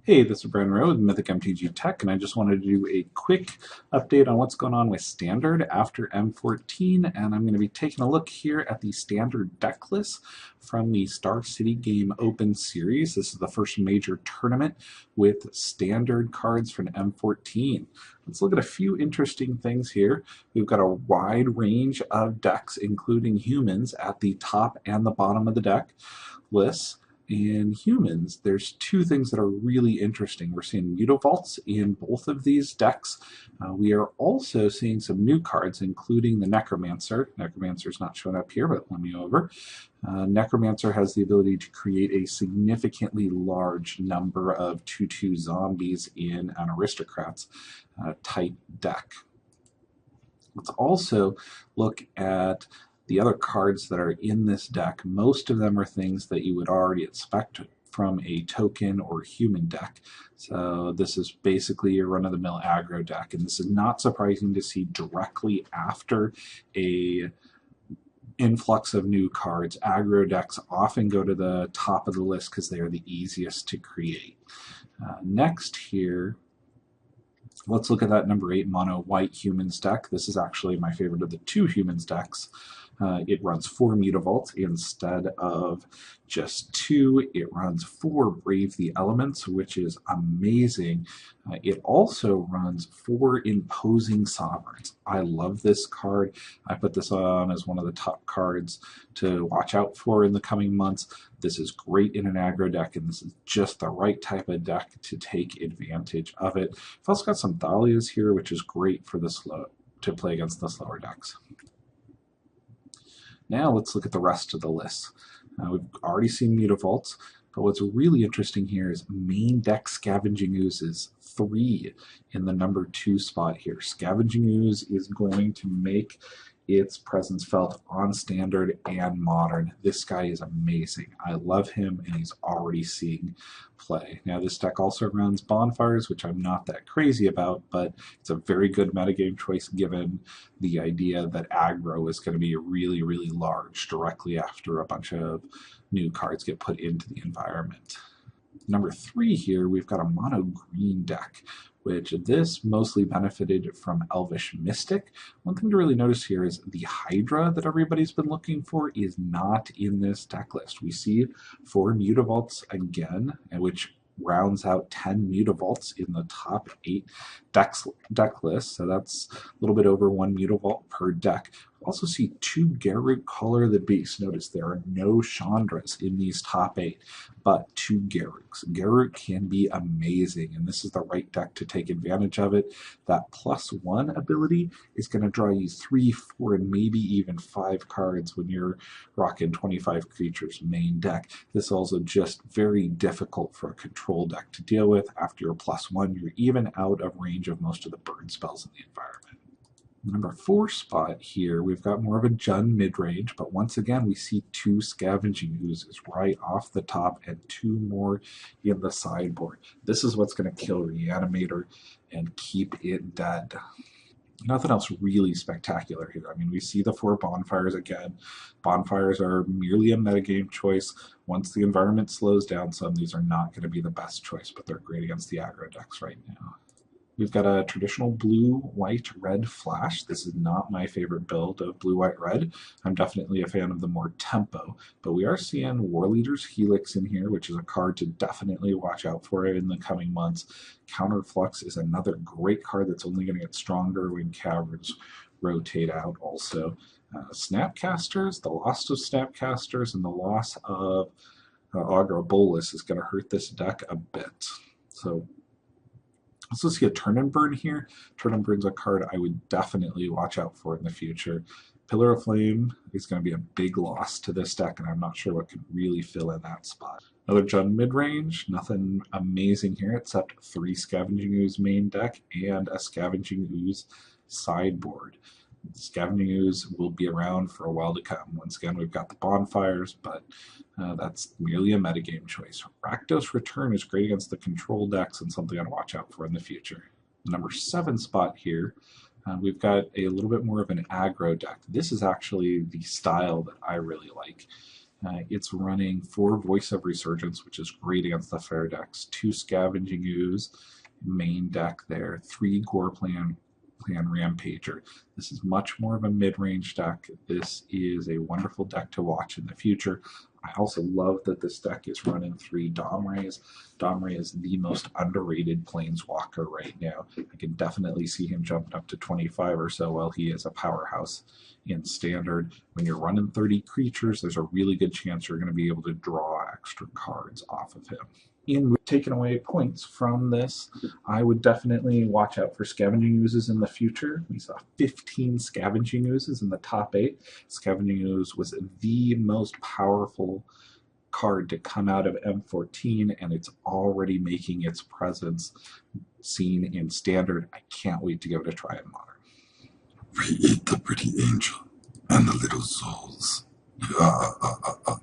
Hey, this is Brian Rowe with Mythic MTG Tech, and I just wanted to do a quick update on what's going on with Standard after M14, and I'm going to be taking a look here at the Standard deck list from the Star City Game Open Series. This is the first major tournament with Standard cards from M14. Let's look at a few interesting things here. We've got a wide range of decks, including humans, at the top and the bottom of the deck lists. In humans, there's two things that are really interesting. We're seeing Mutavaults in both of these decks. We are also seeing some new cards, including the Necromancer. Necromancer's not showing up here, but let me go over. Necromancer has the ability to create a significantly large number of 2/2 zombies in an Aristocrats type deck. Let's also look at the other cards that are in this deck. Most of them are things that you would already expect from a token or human deck. So this is basically your run-of-the-mill aggro deck, and this is not surprising to see directly after a influx of new cards. Aggro decks often go to the top of the list because they are the easiest to create. Next here, let's look at that number 8 mono white humans deck. This is actually my favorite of the two humans decks. It runs 4 Mutavaults instead of just 2. It runs 4 Brave the Elements, which is amazing. It also runs 4 Imposing Sovereigns. I love this card. I put this on as one of the top cards to watch out for in the coming months. This is great in an aggro deck, and this is just the right type of deck to take advantage of it. I've also got some Thalias here, which is great for the to play against the slower decks. Now let's look at the rest of the list. We've already seen Mutavaults, but what's really interesting here is main deck Scavenging Oozes, 3 in the number 2 spot here. Scavenging Ooze is going to make its presence felt on Standard and Modern. This guy is amazing. I love him, and he's already seeing play. Now, this deck also runs Bonfires, which I'm not that crazy about, but it's a very good metagame choice given the idea that aggro is going to be really, really large directly after a bunch of new cards get put into the environment. Number 3 here, we've got a mono green deck, which this mostly benefited from Elvish Mystic. One thing to really notice here is the Hydra that everybody's been looking for is not in this deck list. We see 4 Mutavaults again, which rounds out 10 Mutavaults in the top 8 deck list, so that's a little bit over 1 Mutavault per deck. We also see 2 Garruk Color of the Beast. Notice there are no Chandras in these top 8, but 2 Garruks. Garruk can be amazing, and this is the right deck to take advantage of it. That +1 ability is going to draw you 3, 4, and maybe even 5 cards when you're rocking 25 creatures main deck. This is also just very difficult for a control deck to deal with. After your +1, you're even out of range of most of the burn spells in the environment. Number 4 spot here, we've got more of a Jund mid-range, but once again we see 2 Scavenging Oozes right off the top and 2 more in the sideboard. This is what's going to kill Reanimator and keep it dead. Nothing else really spectacular here. I mean, we see the 4 Bonfires again. Bonfires are merely a metagame choice. Once the environment slows down some, these are not going to be the best choice, but they're great against the aggro decks right now. We've got a traditional blue, white, red flash. This is not my favorite build of blue, white, red. I'm definitely a fan of the more tempo, but we are seeing War Leader's Helix in here, which is a card to definitely watch out for in the coming months. Counterflux is another great card that's only going to get stronger when caverns rotate out also. Snapcasters, the loss of Snapcasters and the loss of Augur Bolus is going to hurt this deck a bit. So let's see a Turn and Burn here. Turn and Burn's a card I would definitely watch out for in the future. Pillar of Flame is going to be a big loss to this deck, and I'm not sure what could really fill in that spot. Another Jund mid-range, nothing amazing here except 3 Scavenging Ooze main deck and a Scavenging Ooze sideboard. Scavenging Ooze will be around for a while to come. Once again, we've got the Bonfires, but that's merely a metagame choice. Rakdos Return is great against the control decks and something I'd watch out for in the future. The number 7 spot here, we've got a little bit more of an aggro deck. This is actually the style that I really like. It's running 4 Voice of Resurgence, which is great against the fair decks, 2 Scavenging Ooze, main deck there, 3 Gore Plan Rampager. This is much more of a mid-range deck. This is a wonderful deck to watch in the future. I also love that this deck is running 3 Domrays. Domray is the most underrated planeswalker right now. I can definitely see him jumping up to 25 or so while he is a powerhouse in Standard. When you're running 30 creatures, there's a really good chance you're going to be able to draw extra cards off of him. In taking away points from this, I would definitely watch out for Scavenging Oozes in the future. We saw 15 Scavenging Oozes in the top 8. Scavenging Ooze was the most powerful card to come out of M14, and it's already making its presence seen in Standard. I can't wait to give it a try in Modern. We eat the pretty angel and the little souls.